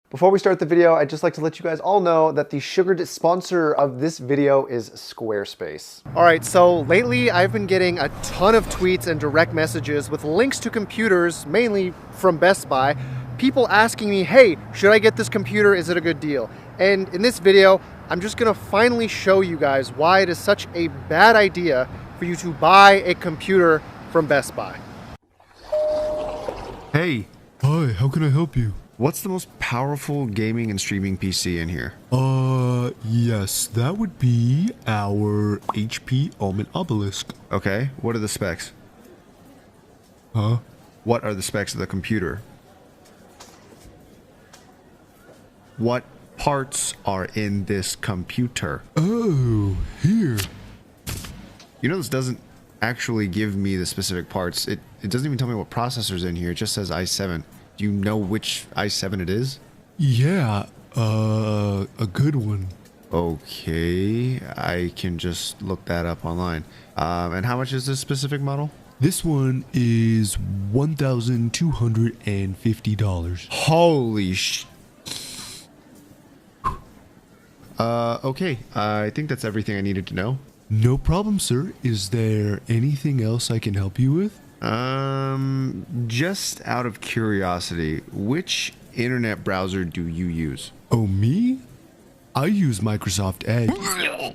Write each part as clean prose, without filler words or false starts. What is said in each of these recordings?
Before we start the video, I'd just like to let you guys all know that the sugared sponsor of this video is Squarespace. All right, so lately I've been getting a ton of tweets and direct messages with links to computers, mainly from Best Buy, people asking me, hey, should I get this computer? Is it a good deal? And in this video, I'm just gonna finally show you guys why it is such a bad idea for you to buy a computer from Best Buy. Hey. Hi, how can I help you? What's the most powerful gaming and streaming PC in here? Yes, that would be our HP Omen Obelisk. Okay, what are the specs? Huh? What are the specs of the computer? What parts are in this computer? Oh, here. You know, this doesn't actually give me the specific parts. It doesn't even tell me what processor's in here. It just says i7. Do you know which i7 it is? Yeah, a good one. Okay, I can just look that up online. And how much is this specific model? This one is $1,250. Holy sh... okay, I think that's everything I needed to know. No problem, sir. Is there anything else I can help you with? Just out of curiosity, which internet browser do you use? Oh, me? I use Microsoft Edge.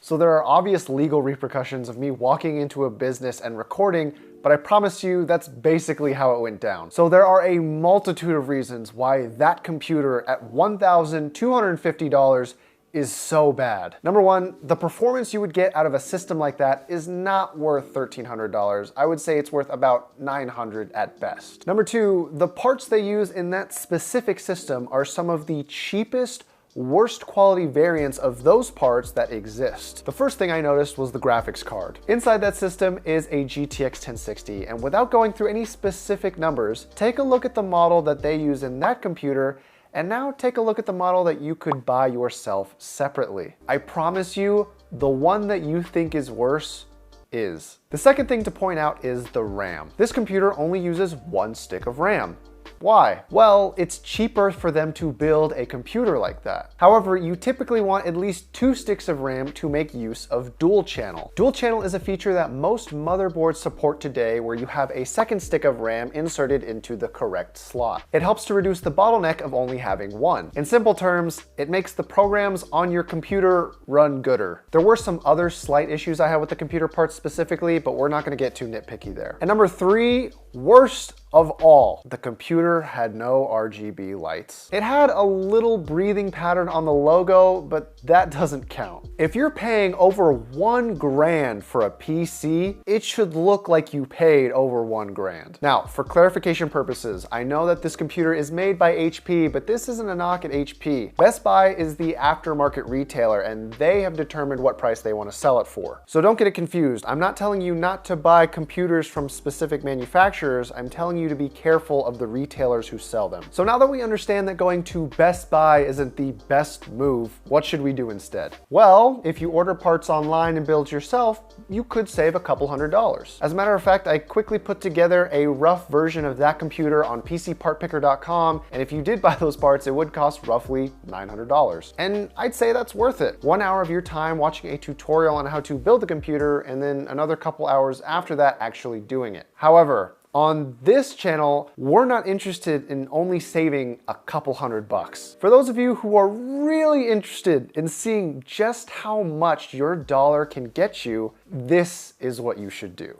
So there are obvious legal repercussions of me walking into a business and recording, but I promise you that's basically how it went down. So there are a multitude of reasons why that computer at $1,250 is so bad. Number one, the performance you would get out of a system like that is not worth $1,300. I would say it's worth about $900 at best. Number two, the parts they use in that specific system are some of the cheapest, worst quality variants of those parts that exist. The first thing I noticed was the graphics card. Inside that system is a GTX 1060, and without going through any specific numbers, take a look at the model that they use in that computer, and now take a look at the model that you could buy yourself separately. I promise you, the one that you think is worse is. The second thing to point out is the RAM. This computer only uses one stick of RAM. Why? Well, it's cheaper for them to build a computer like that. However, you typically want at least 2 sticks of RAM to make use of dual channel. Dual channel is a feature that most motherboards support today, where you have a second stick of RAM inserted into the correct slot. It helps to reduce the bottleneck of only having one. In simple terms, it makes the programs on your computer run gooder. There were some other slight issues I had with the computer parts specifically, but we're not gonna get too nitpicky there. And number three, worst of all, the computer had no RGB lights. It had a little breathing pattern on the logo, but that doesn't count. If you're paying over $1 grand for a PC, it should look like you paid over $1 grand. Now, for clarification purposes, I know that this computer is made by HP, but this isn't a knock at HP. Best Buy is the aftermarket retailer, and they have determined what price they want to sell it for. So don't get it confused. I'm not telling you not to buy computers from specific manufacturers. I'm telling you to be careful of the retailers who sell them. So now that we understand that going to Best Buy isn't the best move, what should we do instead? Well, if you order parts online and build yourself, you could save a couple $100s. As a matter of fact, I quickly put together a rough version of that computer on PCPartPicker.com, and if you did buy those parts, it would cost roughly $900. And I'd say that's worth it. 1 hour of your time watching a tutorial on how to build the computer, and then another couple hours after that actually doing it. However, on this channel, we're not interested in only saving a couple $100. For those of you who are really interested in seeing just how much your dollar can get you, this is what you should do.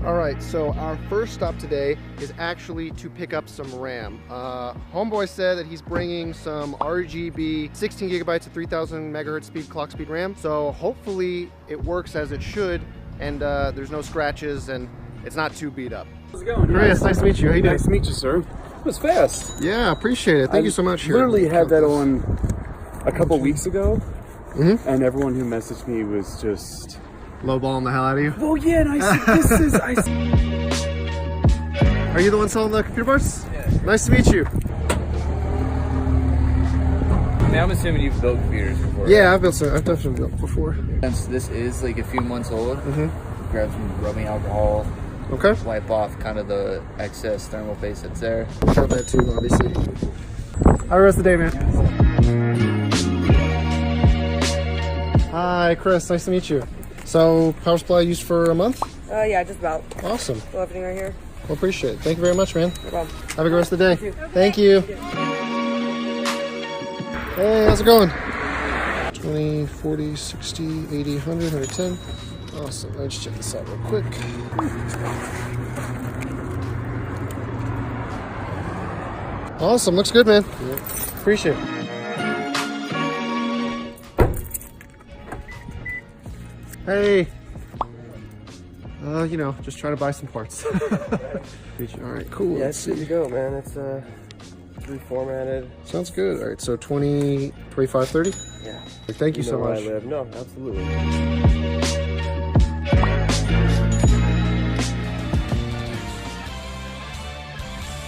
All right, so our first stop today is actually to pick up some RAM. Homeboy said that he's bringing some RGB 16 gigabytes of 3000 megahertz speed clock speed RAM. So hopefully it works as it should, and there's no scratches and it's not too beat up. How's it going? Chris, nice to meet you. How you doing? Nice to meet you, sir. It was fast. Yeah, appreciate it. Thank you so much. Literally had that on a couple weeks ago, and everyone who messaged me was just lowballing the hell out of you. oh yeah, and I see this is I see. Are you the one selling the computer parts? Yeah. Nice to meet you. I mean, I'm assuming you've built computers before. Yeah, right? I've definitely built before. Since this is like a few months old, grab some rubbing alcohol, Okay. wipe off kind of the excess thermal paste that's there. Got that too, obviously. Have a rest of the day, man. Hi, Chris. Nice to meet you. So, power supply used for a month? Yeah, just about. Awesome. Still everything right here. Well, appreciate it. Thank you very much, man. No problem. Have a good rest of the day. Thank you. Hey, how's it going? 20, 40, 60, 80, 100, 110. Awesome. Let's check this out real quick. Awesome. Looks good, man. Appreciate it. Hey. You know, just trying to buy some parts. All right, cool. Yeah, it's good to go, man. It's reformatted. Sounds good. All right, so 20, 25, 30? Yeah. Thank you so where much. I live. No, absolutely.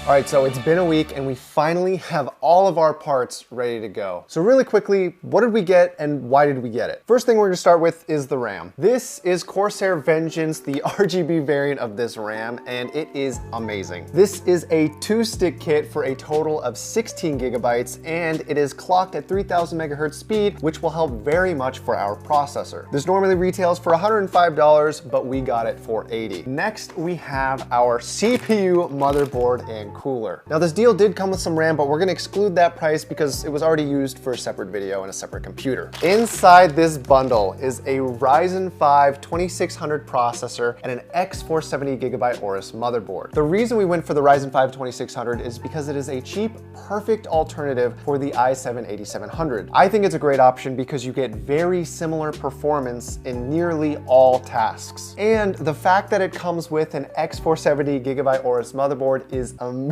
All right, so it's been a week and we finally have all of our parts ready to go. So really quickly, what did we get and why did we get it? First thing we're gonna start with is the RAM. This is Corsair Vengeance, the RGB variant of this RAM, and it is amazing. This is a 2-stick kit for a total of 16 gigabytes, and it is clocked at 3000 megahertz speed, which will help very much for our processor. This normally retails for $105, but we got it for $80. Next, we have our CPU, motherboard, and cooler. Now this deal did come with some RAM, but we're gonna exclude that price because it was already used for a separate video and a separate computer. Inside this bundle is a Ryzen 5 2600 processor and an X470 gigabyte Aorus motherboard. The reason we went for the Ryzen 5 2600 is because it is a cheap, perfect alternative for the i7 8700. I think it's a great option because you get very similar performance in nearly all tasks. And the fact that it comes with an X470 gigabyte Aorus motherboard is amazing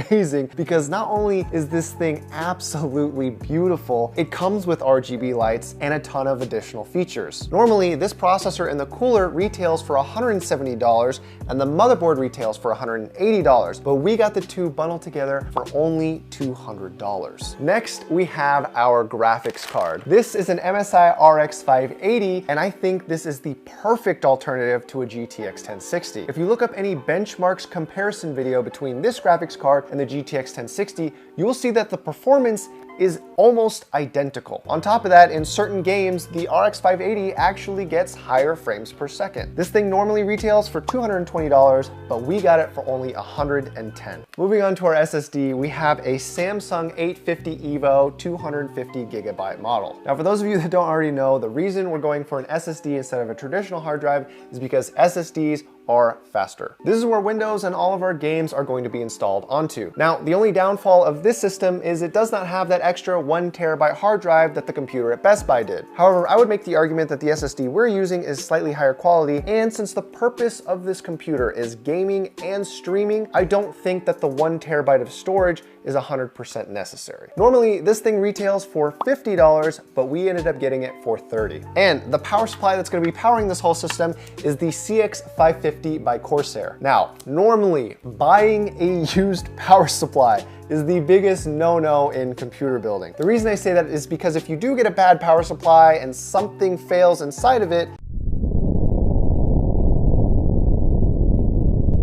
because not only is this thing absolutely beautiful, it comes with RGB lights and a ton of additional features. Normally, this processor and the cooler retails for $170 and the motherboard retails for $180, but we got the two bundled together for only $200. Next, we have our graphics card. This is an MSI RX 580, and I think this is the perfect alternative to a GTX 1060. If you look up any benchmarks comparison video between this graphics card and the GTX 1060, you will see that the performance is almost identical. On top of that, in certain games, the RX 580 actually gets higher frames per second. This thing normally retails for $220, but we got it for only $110. Moving on to our SSD, we have a Samsung 850 EVO 250 gigabyte model. Now, for those of you that don't already know, the reason we're going for an SSD instead of a traditional hard drive is because SSDs are faster. This is where Windows and all of our games are going to be installed onto. Now, the only downfall of this system is it does not have that extra 1 terabyte hard drive that the computer at Best Buy did. However, I would make the argument that the SSD we're using is slightly higher quality, and since the purpose of this computer is gaming and streaming, I don't think that the 1 terabyte of storage is 100% necessary. Normally, this thing retails for $50, but we ended up getting it for $30. And the power supply that's gonna be powering this whole system is the CX550 by Corsair. Now, normally, buying a used power supply is the biggest no-no in computer building. The reason I say that is because if you do get a bad power supply and something fails inside of it,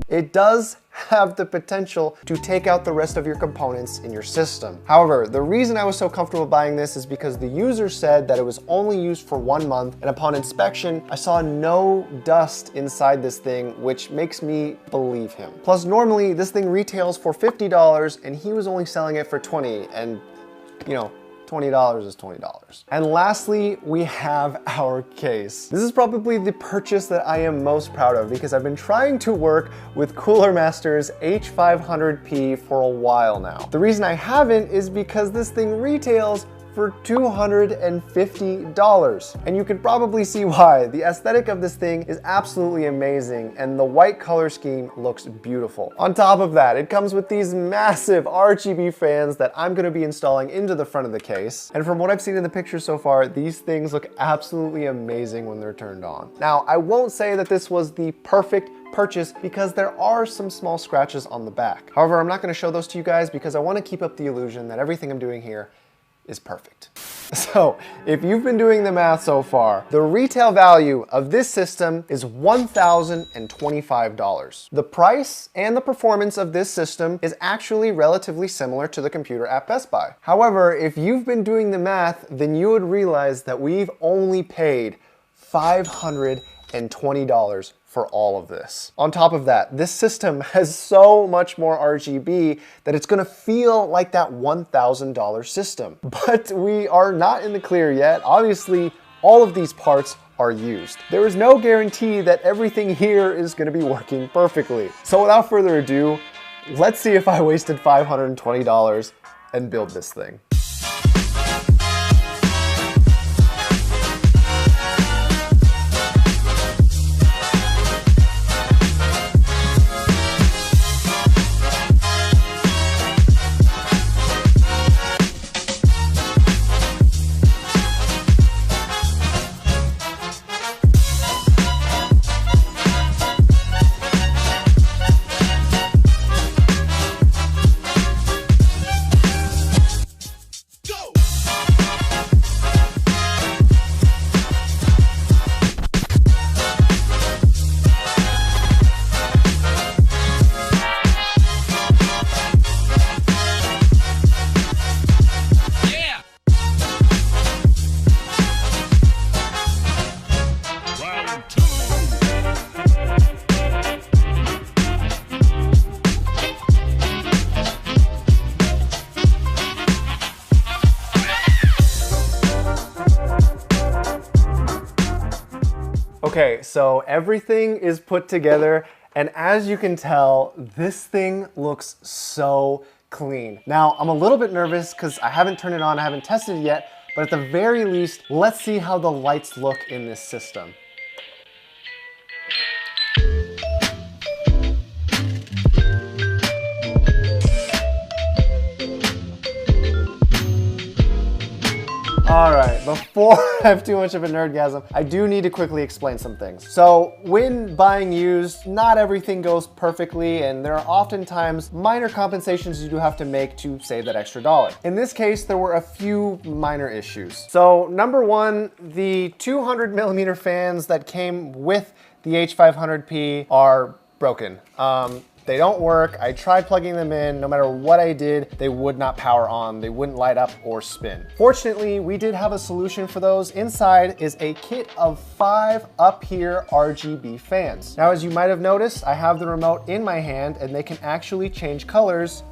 it does have the potential to take out the rest of your components in your system. However, the reason I was so comfortable buying this is because the user said that it was only used for 1 month, and upon inspection, I saw no dust inside this thing, which makes me believe him. Plus, normally this thing retails for $50 and he was only selling it for $20, and you know, $20 is $20. And lastly, we have our case. This is probably the purchase that I am most proud of because I've been trying to work with Cooler Master's H500P for a while now. The reason I haven't is because this thing retails for $250. And you can probably see why. The aesthetic of this thing is absolutely amazing and the white color scheme looks beautiful. On top of that, it comes with these massive RGB fans that I'm gonna be installing into the front of the case. And from what I've seen in the pictures so far, these things look absolutely amazing when they're turned on. Now, I won't say that this was the perfect purchase because there are some small scratches on the back. However, I'm not gonna show those to you guys because I wanna keep up the illusion that everything I'm doing here is perfect. So, if you've been doing the math so far, the retail value of this system is $1,025. The price and the performance of this system is actually relatively similar to the computer at Best Buy. However, if you've been doing the math, then you would realize that we've only paid $520 for all of this. On top of that, this system has so much more RGB that it's gonna feel like that $1,000 system. But we are not in the clear yet. Obviously, all of these parts are used. There is no guarantee that everything here is gonna be working perfectly. So without further ado, let's see if I wasted $520 and build this thing. Okay, so everything is put together, and as you can tell, this thing looks so clean. Now, I'm a little bit nervous because I haven't turned it on, I haven't tested it yet, but at the very least, let's see how the lights look in this system. All right, before I have too much of a nerdgasm, I do need to quickly explain some things. So when buying used, not everything goes perfectly, and there are oftentimes minor compensations you do have to make to save that extra dollar. In this case, there were a few minor issues. So number one, the 200mm fans that came with the H500P are broken. They don't work. I tried plugging them in. No matter what I did, they would not power on. They wouldn't light up or spin. Fortunately, we did have a solution for those. Inside is a kit of 5 up here RGB fans. Now, as you might have noticed, I have the remote in my hand and they can actually change colors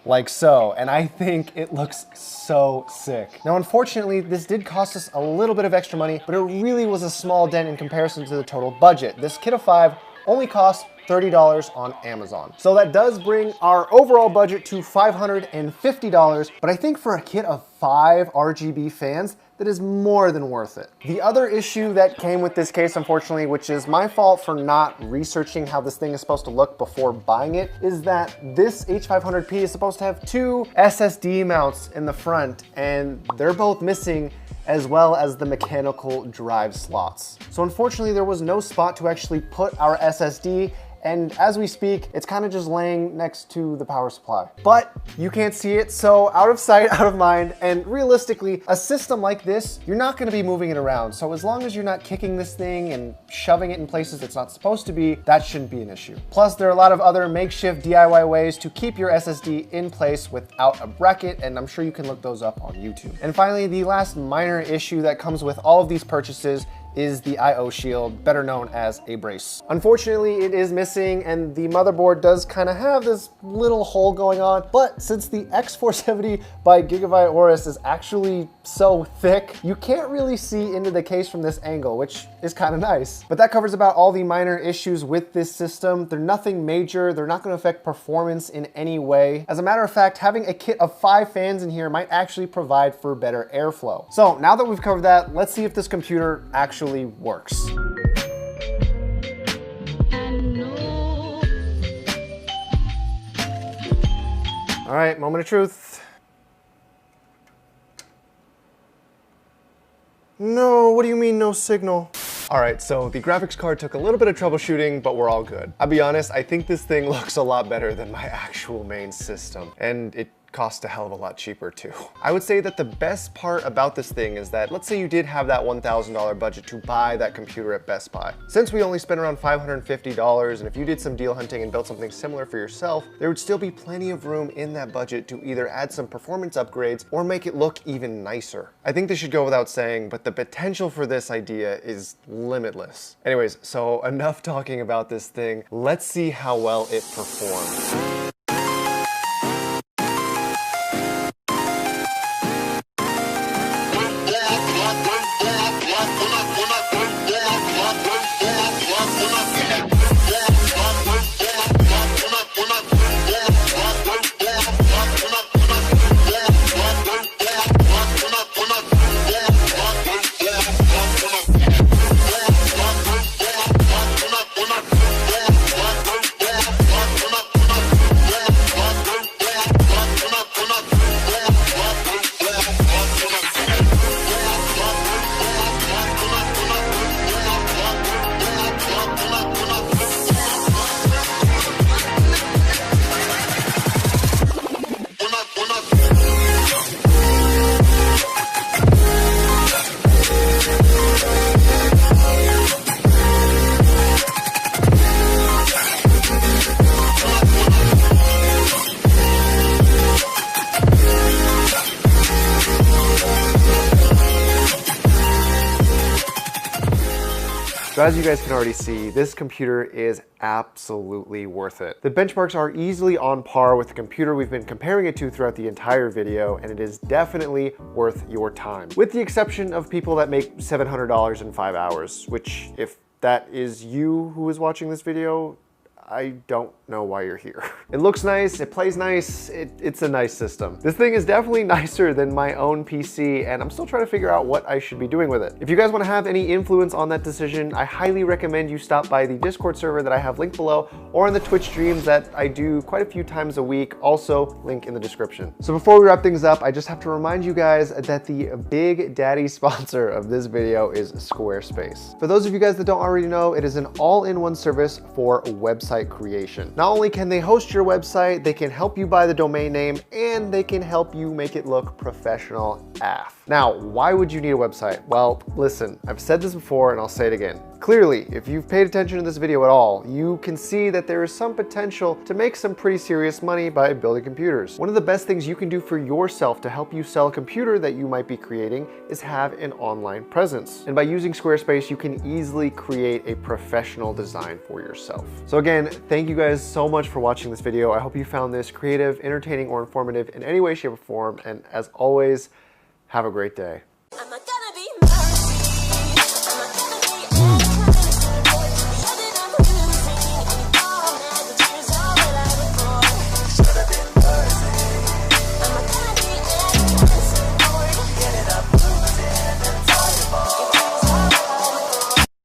like so, and I think it looks so sick. Now, unfortunately, this did cost us a little bit of extra money, but it really was a small dent in comparison to the total budget. This kit of 5 only cost $30 on Amazon. So that does bring our overall budget to $550, but I think for a kit of 5 RGB fans, that is more than worth it. The other issue that came with this case, unfortunately, which is my fault for not researching how this thing is supposed to look before buying it, is that this H500P is supposed to have 2 SSD mounts in the front, and they're both missing, as well as the mechanical drive slots. So unfortunately, there was no spot to actually put our SSD, and as we speak, it's kind of just laying next to the power supply. But you can't see it, so out of sight, out of mind, and realistically, a system like this, you're not gonna be moving it around. So as long as you're not kicking this thing and shoving it in places it's not supposed to be, that shouldn't be an issue. Plus, there are a lot of other makeshift DIY ways to keep your SSD in place without a bracket, and I'm sure you can look those up on YouTube. And finally, the last minor issue that comes with all of these purchases is the I/O shield, better known as a brace. Unfortunately, it is missing, and the motherboard does kind of have this little hole going on, but since the X470 by Gigabyte Aorus is actually so thick, you can't really see into the case from this angle, which is kind of nice. But that covers about all the minor issues with this system. They're nothing major, they're not gonna affect performance in any way. As a matter of fact, having a kit of 5 fans in here might actually provide for better airflow. So now that we've covered that, let's see if this computer actually works. All right, moment of truth. No, what do you mean no signal? All right, so the graphics card took a little bit of troubleshooting, but we're all good. I'll be honest, I think this thing looks a lot better than my actual main system, and it cost a hell of a lot cheaper too. I would say that the best part about this thing is that, let's say you did have that $1,000 budget to buy that computer at Best Buy. Since we only spent around $550, and if you did some deal hunting and built something similar for yourself, there would still be plenty of room in that budget to either add some performance upgrades or make it look even nicer. I think this should go without saying, but the potential for this idea is limitless. Anyways, so enough talking about this thing. Let's see how well it performs. So as you guys can already see, this computer is absolutely worth it. The benchmarks are easily on par with the computer we've been comparing it to throughout the entire video, and it is definitely worth your time. With the exception of people that make $700 in 5 hours, which if that is you who is watching this video, I don't know why you're here. It looks nice, it plays nice, it's a nice system. This thing is definitely nicer than my own PC, and I'm still trying to figure out what I should be doing with it. If you guys want to have any influence on that decision, I highly recommend you stop by the Discord server that I have linked below, or on the Twitch streams that I do quite a few times a week, also link in the description. So before we wrap things up, I just have to remind you guys that the big daddy sponsor of this video is Squarespace. For those of you guys that don't already know, it is an all-in-one service for website creation. Not only can they host your website, they can help you buy the domain name, and they can help you make it look professional AF. Now, why would you need a website? Well, listen, I've said this before and I'll say it again. Clearly, if you've paid attention to this video at all, you can see that there is some potential to make some pretty serious money by building computers. One of the best things you can do for yourself to help you sell a computer that you might be creating is have an online presence. And by using Squarespace, you can easily create a professional design for yourself. So again, thank you guys so much for watching this video. I hope you found this creative, entertaining, or informative in any way, shape, or form. And as always, have a great day.